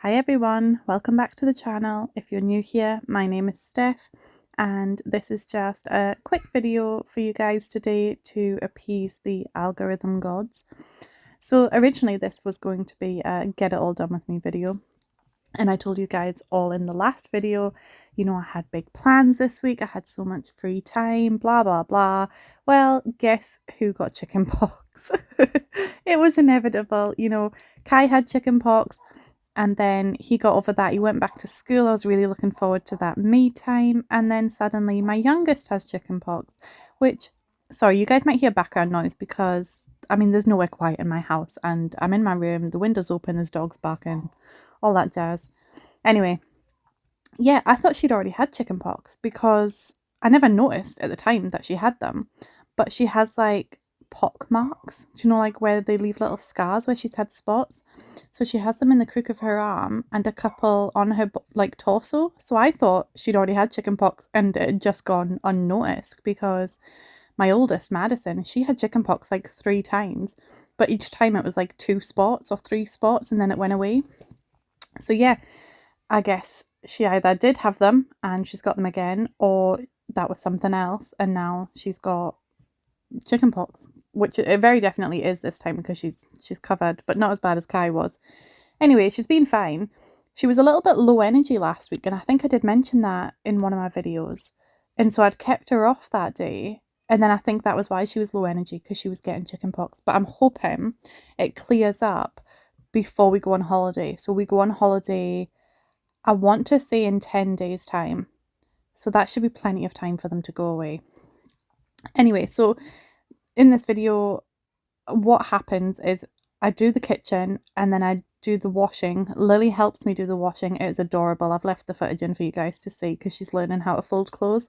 Hi everyone, welcome back to the channel. If you're new here, my name is Steph and this is just a quick video for you guys today to appease the algorithm gods. So originally this was going to be a get it all done with me video, and I told you guys all in the last video, I had big plans this week, I had so much free time, blah blah blah. Well, guess who got chicken pox? It was inevitable. Kai had chicken pox. And then he got over that. He went back to school. I was really looking forward to that me time. And then suddenly my youngest has chicken pox, which, sorry, you guys might hear background noise because, there's nowhere quiet in my house. And I'm in my room, the window's open, there's dogs barking, all that jazz. Anyway, yeah, I thought she'd already had chicken pox because I never noticed at the time that she had them. But she has like pock marks, do you know, like where they leave little scars where she's had spots. So she has them in the crook of her arm and a couple on her like torso. So I thought she'd already had chicken pox and it had just gone unnoticed because my oldest, Madison, she had chicken pox like 3 times, but each time it was like 2 spots or 3 spots and then it went away. So yeah, I guess she either did have them and she's got them again, or that was something else and now she's got chicken pox, which it very definitely is this time because she's covered, but not as bad as Kai was. Anyway, she's been fine. She was a little bit low energy last week, and I think I did mention that in one of my videos, and so I'd kept her off that day, and then I think that was why she was low energy, because she was getting chicken pox. But I'm hoping it clears up before we go on holiday. So we go on holiday, I want to say in 10 days time, so that should be plenty of time for them to go away. Anyway, so in this video, what happens is I do the kitchen and then I do the washing. Lily helps me do the washing. It is adorable. I've left the footage in for you guys to see because she's learning how to fold clothes.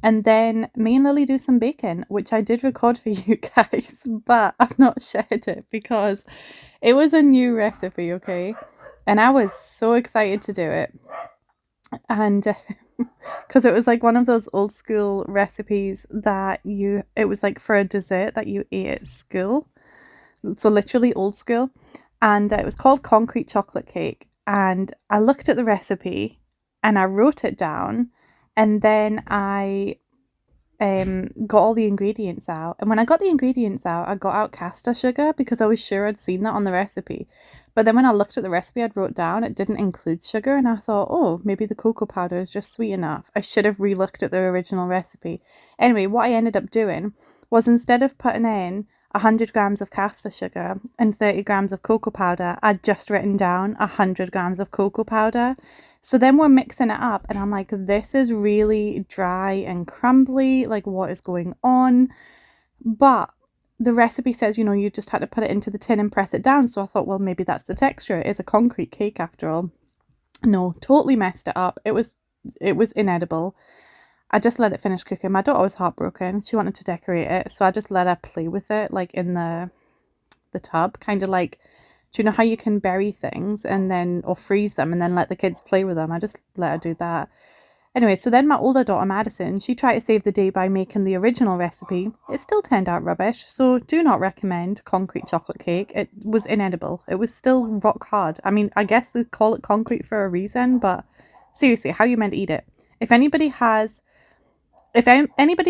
And then me and Lily do some baking, which I did record for you guys, but I've not shared it because it was a new recipe, okay? And I was so excited to do it. And because it was like one of those old school recipes that it was like for a dessert that you ate at school, so literally old school. And it was called concrete chocolate cake, and I looked at the recipe and I wrote it down, and then I got all the ingredients out. And when I got the ingredients out, I got out caster sugar because I was sure I'd seen that on the recipe. But then when I looked at the recipe I'd wrote down, it didn't include sugar, and I thought, oh, maybe the cocoa powder is just sweet enough. I should have re-looked at the original recipe. Anyway, what I ended up doing was, instead of putting in 100 grams of caster sugar and 30 grams of cocoa powder, I'd just written down 100 grams of cocoa powder. So then we're mixing it up and I'm like, this is really dry and crumbly, like what is going on? But the recipe says, you just had to put it into the tin and press it down. So I thought, well, maybe that's the texture. It is a concrete cake after all. No, totally messed it up. It was inedible. I just let it finish cooking. My daughter was heartbroken. She wanted to decorate it. So I just let her play with it, like in the tub, kind of like, do you know how you can bury things and then, or freeze them and then let the kids play with them? I just let her do that. Anyway, so then my older daughter, Madison, she tried to save the day by making the original recipe. It still turned out rubbish, so do not recommend concrete chocolate cake. It was inedible. It was still rock hard. I guess they call it concrete for a reason, but seriously, how are you meant to eat it? If anybody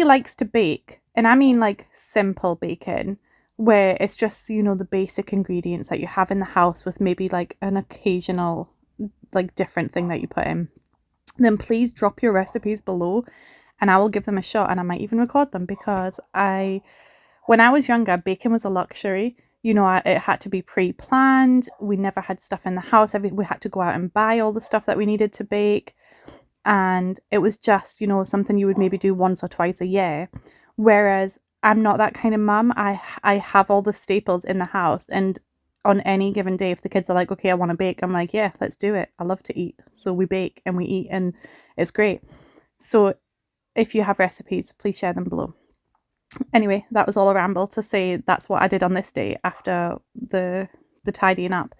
likes to bake, and I mean like simple baking, where it's just, the basic ingredients that you have in the house with maybe like an occasional like different thing that you put in, then please drop your recipes below and I will give them a shot, and I might even record them, because when I was younger, baking was a luxury. It had to be pre-planned. We never had stuff in the house. We had to go out and buy all the stuff that we needed to bake. And it was just, something you would maybe do once or twice a year. Whereas I'm not that kind of mum. I have all the staples in the house, and on any given day, if the kids are like, okay, I want to bake, I'm like, yeah, let's do it. I love to eat. So we bake and we eat and it's great. So if you have recipes, please share them below. Anyway, that was all a ramble to say that's what I did on this day after the tidying up.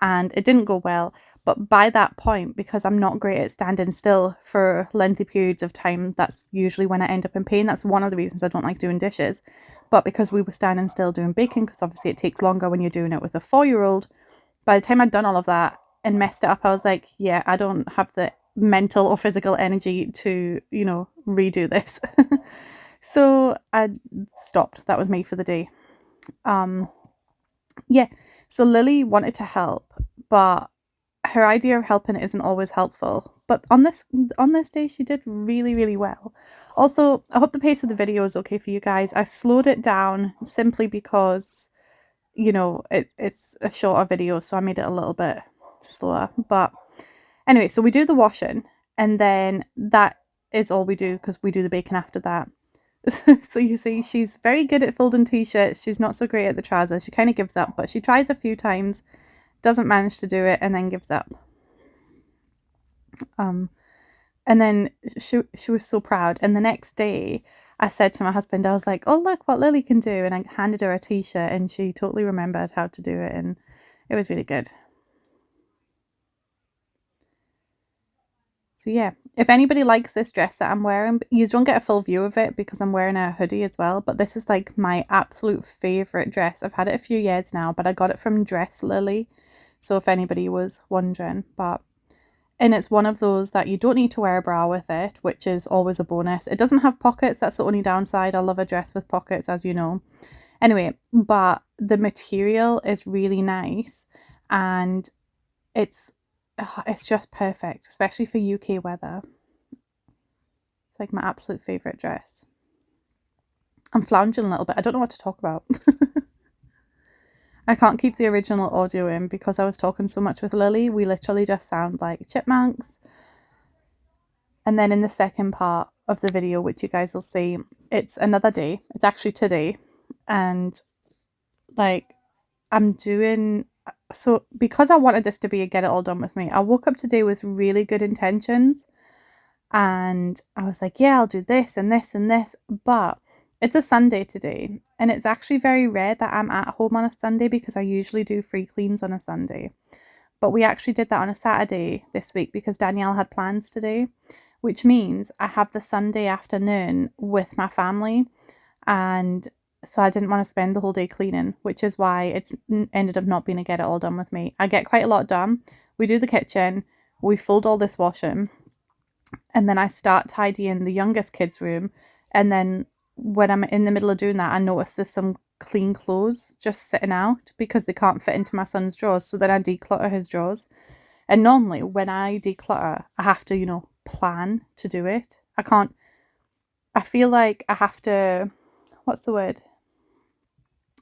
And it didn't go well. But by that point, because I'm not great at standing still for lengthy periods of time, that's usually when I end up in pain. That's one of the reasons I don't like doing dishes. But because we were standing still doing baking, because obviously it takes longer when you're doing it with a 4-year-old, by the time I'd done all of that, and messed it up, I was like, yeah, I don't have the mental or physical energy to, you know, redo this. So I stopped. That was me for the day. Yeah, so Lily wanted to help, but her idea of helping isn't always helpful. But on this day, she did really, really well. Also, I hope the pace of the video is okay for you guys. I slowed it down simply because, you know, it's a shorter video, so I made it a little bit slower. But anyway, so we do the washing, and then that is all we do because we do the baking after that. So you see, she's very good at folding t-shirts. She's not so great at the trousers. She kind of gives up, but she tries a few times, doesn't manage to do it, and then gives up. And then she was so proud. And the next day, I said to my husband, I was like, "Oh, look what Lily can do!" And I handed her a t-shirt, and she totally remembered how to do it, and it was really good. So yeah, if anybody likes this dress that I'm wearing, you don't get a full view of it because I'm wearing a hoodie as well, but this is like my absolute favourite dress. I've had it a few years now, but I got it from Dress Lily. So if anybody was wondering, and it's one of those that you don't need to wear a bra with it, which is always a bonus. It doesn't have pockets. That's the only downside. I love a dress with pockets, as you know. Anyway, but the material is really nice, and it's just perfect, especially for UK weather. It's like my absolute favourite dress. I'm flounging a little bit. I don't know what to talk about. I can't keep the original audio in because I was talking so much with Lily. We literally just sound like chipmunks. And then in the second part of the video, which you guys will see, it's another day. It's actually today. And like I'm doing... So because I wanted this to be a get it all done with me, I woke up today with really good intentions. And I was like, yeah, I'll do this and this and this. But it's a Sunday today. And it's actually very rare that I'm at home on a Sunday because I usually do free cleans on a Sunday. But we actually did that on a Saturday this week because Danielle had plans today, which means I have the Sunday afternoon with my family. And so I didn't want to spend the whole day cleaning, which is why it's ended up not being a get it all done with me. I get quite a lot done. We do the kitchen, we fold all this washing, and then I start tidying the youngest kid's room. And then when I'm in the middle of doing that, I notice there's some clean clothes just sitting out because they can't fit into my son's drawers. So then I declutter his drawers. And normally when I declutter, I have to, you know, plan to do it. I feel like I have to, what's the word?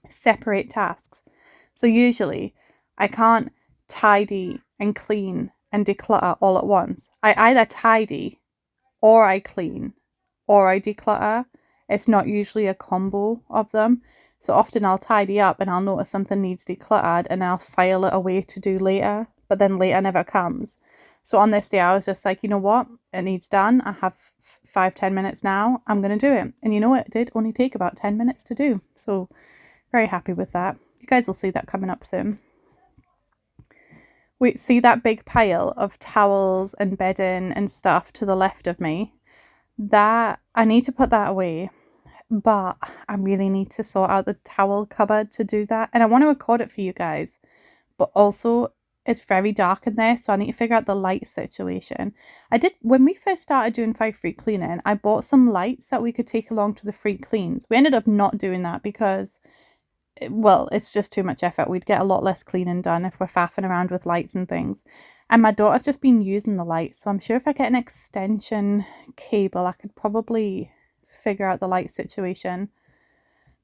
Separate tasks. So usually I can't tidy and clean and declutter all at once. I either tidy or I clean or I declutter. It's not usually a combo of them. So often I'll tidy up and I'll notice something needs decluttered and I'll file it away to do later, but then later never comes. So on this day, I was just like, you know what? It needs done. I have 5-10 minutes now. I'm going to do it. And you know what? It did only take about 10 minutes to do. So very happy with that. You guys will see that coming up soon. Wait, see that big pile of towels and bedding and stuff to the left of me? That I need to put that away, but I really need to sort out the towel cupboard to do that. And I want to record it for you guys, but also it's very dark in there, so I need to figure out the light situation. When we first started doing 5 free cleaning, I bought some lights that we could take along to the free cleans. We ended up not doing that because, well, it's just too much effort. We'd get a lot less cleaning done if we're faffing around with lights and things. And my daughter's just been using the lights, so I'm sure if I get an extension cable, I could probably figure out the light situation.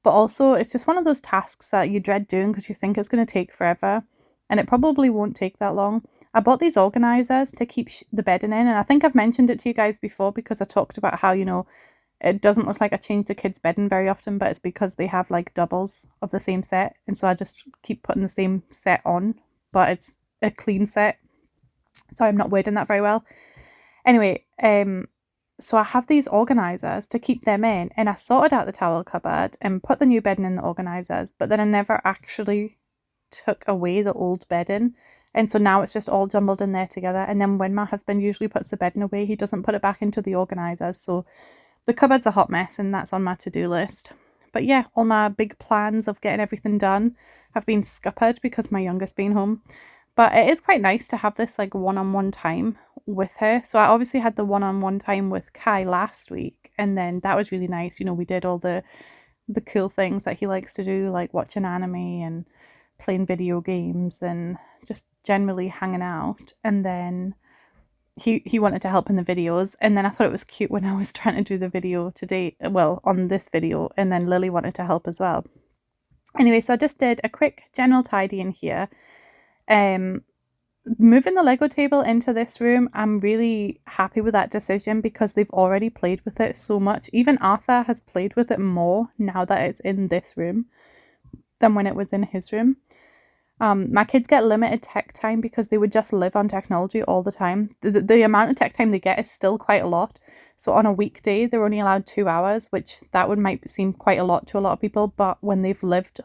But also, it's just one of those tasks that you dread doing because you think it's going to take forever, and it probably won't take that long. I bought these organisers to keep the bedding in, and I think I've mentioned it to you guys before because I talked about how, you know, it doesn't look like I change the kids' bedding very often, but it's because they have like doubles of the same set, and so I just keep putting the same set on, but it's a clean set. Sorry, I'm not wording that very well. Anyway, so I have these organisers to keep them in, and I sorted out the towel cupboard and put the new bedding in the organisers, but then I never actually took away the old bedding, and so now it's just all jumbled in there together. And then when my husband usually puts the bedding away, he doesn't put it back into the organisers, so the cupboard's a hot mess, and that's on my to-do list. But yeah, all my big plans of getting everything done have been scuppered because my youngest been home. But it is quite nice to have this like one-on-one time with her. So I obviously had the one-on-one time with Kai last week, and then that was really nice. You know, we did all the cool things that he likes to do, like watching anime and playing video games and just generally hanging out. And then he wanted to help in the videos, and then I thought it was cute when I was trying to do the video today, well, on this video, and then Lily wanted to help as well. Anyway, so I just did a quick general tidy in here. Moving the Lego table into this room, I'm really happy with that decision because they've already played with it so much. Even Arthur has played with it more now that it's in this room than when it was in his room. My kids get limited tech time because they would just live on technology all the time. The amount of tech time they get is still quite a lot. So on a weekday, they're only allowed 2 hours, which might seem quite a lot to a lot of people. But when they've lived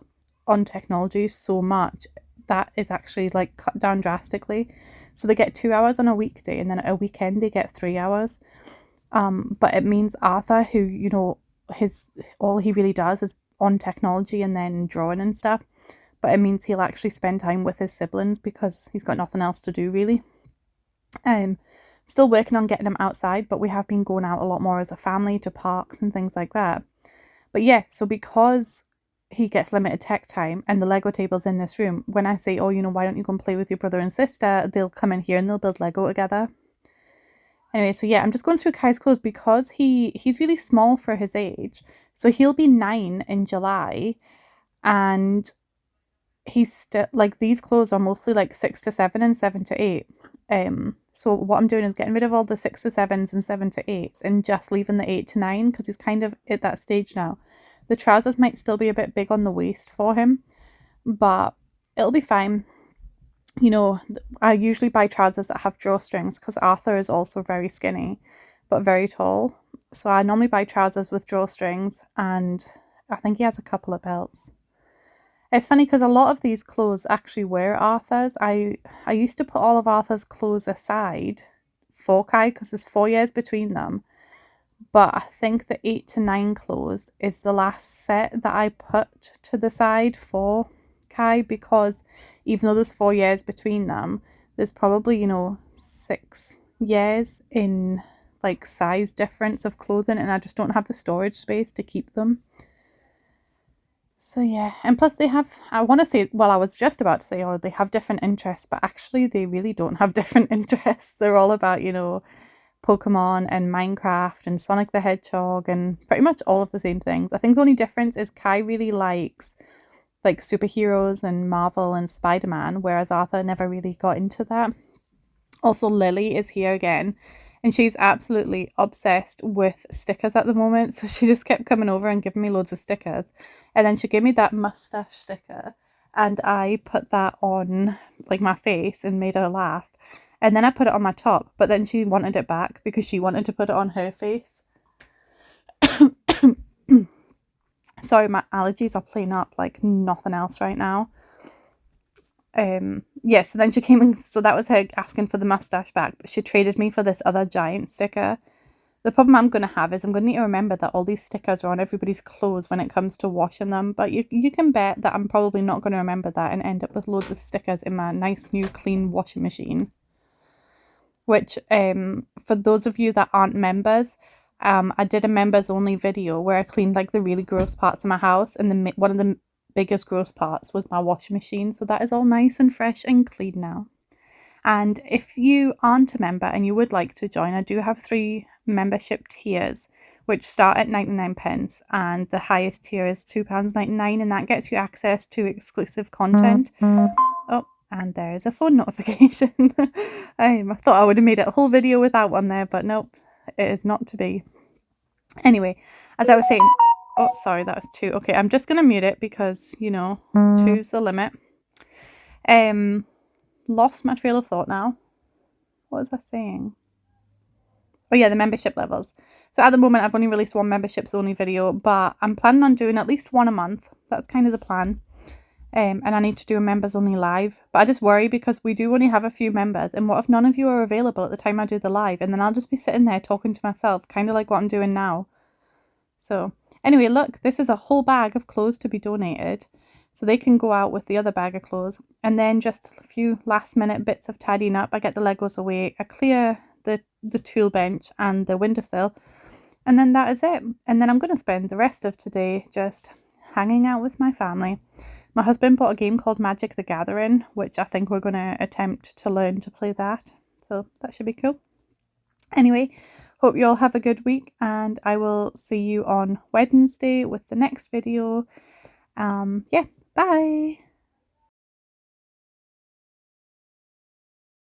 on technology so much, that is actually like cut down drastically. So they get 2 hours on a weekday, and then at a weekend they get 3 hours. But it means Arthur, who, you know, all he really does is on technology and then drawing and stuff. But it means he'll actually spend time with his siblings because he's got nothing else to do, really. Still working on getting him outside, but we have been going out a lot more as a family to parks and things like that. But yeah, so because he gets limited tech time and the Lego table's in this room, when I say, oh, you know, why don't you go and play with your brother and sister, they'll come in here and they'll build Lego together. Anyway, so yeah, I'm just going through Kai's clothes because he's really small for his age. So he'll be 9 in July, and he's still like, these clothes are mostly like 6 to 7 and 7 to 8. So what I'm doing is getting rid of all the 6 to 7s and 7 to 8s and just leaving the 8 to 9 because he's kind of at that stage now. The trousers might still be a bit big on the waist for him, but it'll be fine. You know, I usually buy trousers that have drawstrings because Arthur is also very skinny but very tall. So I normally buy trousers with drawstrings, and I think he has a couple of belts. It's funny because a lot of these clothes actually were Arthur's. I used to put all of Arthur's clothes aside for Kai because there's 4 years between them. But I think the 8 to 9 clothes is the last set that I put to the side for Kai, because even though there's 4 years between them, there's probably, you know, 6 years in like size difference of clothing, and I just don't have the storage space to keep them. So yeah, and plus they have, I want to say, well, I was just about to say, oh, they have different interests, but actually they really don't have different interests. They're all about, you know, Pokemon and Minecraft and Sonic the Hedgehog and pretty much all of the same things. I think the only difference is Kai really likes like superheroes and Marvel and Spider-Man, whereas Arthur never really got into that. Also, Lily is here again, and she's absolutely obsessed with stickers at the moment. So she just kept coming over and giving me loads of stickers. And then she gave me that mustache sticker, and I put that on like my face and made her laugh. And then I put it on my top, but then she wanted it back because she wanted to put it on her face. Sorry, my allergies are playing up like nothing else right now. Yeah, so then she came in, so that was her asking for the mustache back, but she traded me for this other giant sticker. The problem I'm going to have is I'm going to need to remember that all these stickers are on everybody's clothes when it comes to washing them, but you can bet that I'm probably not going to remember that and end up with loads of stickers in my nice new clean washing machine. Which, for those of you that aren't members, I did a members only video where I cleaned like the really gross parts of my house, and one of the biggest gross parts was my washing machine. So that is all nice and fresh and clean now. And if you aren't a member and you would like to join, I do have 3 membership tiers, which start at 99p, and the highest tier is £2.99, and that gets you access to exclusive content. Oh, and there's a phone notification. I thought I would have made it a whole video with that one there, but nope, it is not to be. Anyway, as I was saying, oh, sorry, that was 2. Okay, I'm just going to mute it because, you know, 2's the limit. Lost my trail of thought now. What was I saying? Oh yeah, the membership levels. So at the moment, I've only released one memberships only video, but I'm planning on doing at least one a month. That's kind of the plan. And I need to do a members only live. But I just worry because we do only have a few members. And what if none of you are available at the time I do the live? And then I'll just be sitting there talking to myself, kind of like what I'm doing now. So anyway, look, this is a whole bag of clothes to be donated. so they can go out with the other bag of clothes. And then just a few last minute bits of tidying up. I get the Legos away, I clear the tool bench and the windowsill, and then that is it. And then I'm going to spend the rest of today just hanging out with my family. My husband bought a game called Magic the Gathering, which I think we're going to attempt to learn to play that. So that should be cool. Anyway, hope you all have a good week, and I will see you on Wednesday with the next video. Yeah, bye.